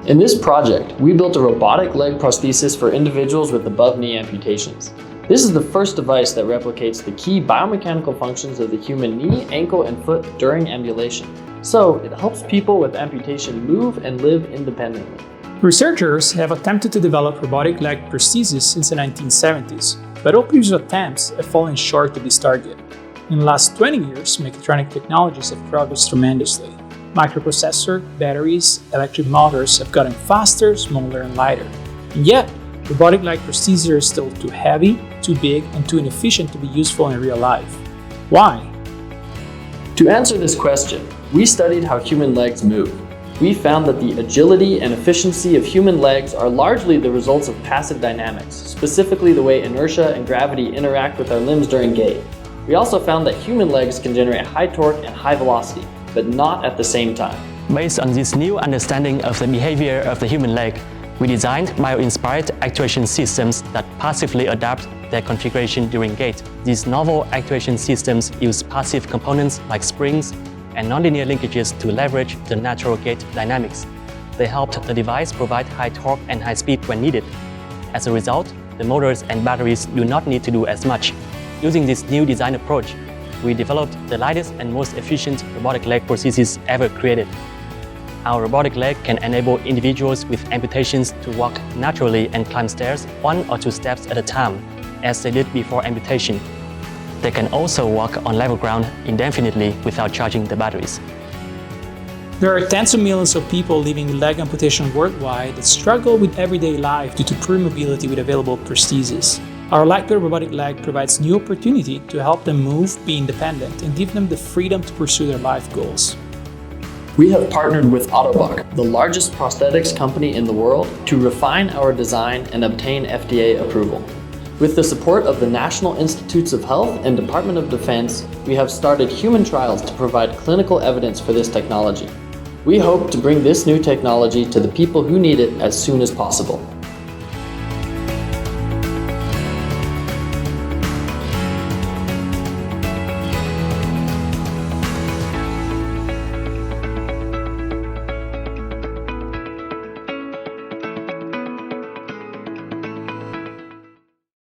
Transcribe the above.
In this project, we built a robotic leg prosthesis for individuals with above-knee amputations. This is the first device that replicates the key biomechanical functions of the human knee, ankle, and foot during ambulation. So it helps people with amputation move and live independently. Researchers have attempted to develop robotic leg prosthesis since the 1970s, but all previous attempts have fallen short of this target. In the last 20 years, mechatronic technologies have progressed tremendously. Microprocessor, batteries, electric motors have gotten faster, smaller, and lighter. And yet, robotic leg prostheses are still too heavy, too big, and too inefficient to be useful in real life. Why? To answer this question, we studied how human legs move. We found that the agility and efficiency of human legs are largely the results of passive dynamics, specifically the way inertia and gravity interact with our limbs during gait. We also found that human legs can generate high torque and high velocity, but not at the same time. Based on this new understanding of the behavior of the human leg, we designed bio-inspired actuation systems that passively adapt their configuration during gait. These novel actuation systems use passive components like springs and nonlinear linkages to leverage the natural gait dynamics. They helped the device provide high torque and high speed when needed. As a result, the motors and batteries do not need to do as much. Using this new design approach, we developed the lightest and most efficient robotic leg prosthesis ever created. Our robotic leg can enable individuals with amputations to walk naturally and climb stairs 1 or 2 steps at a time, as they did before amputation. They can also walk on level ground indefinitely without charging the batteries. There are tens of millions of people living with leg amputation worldwide that struggle with everyday life due to poor mobility with available prostheses. Our lightweight robotic leg provides new opportunity to help them move, be independent, and give them the freedom to pursue their life goals. We have partnered with Ottobock, the largest prosthetics company in the world, to refine our design and obtain FDA approval. With the support of the National Institutes of Health and Department of Defense, we have started human trials to provide clinical evidence for this technology. We hope to bring this new technology to the people who need it as soon as possible.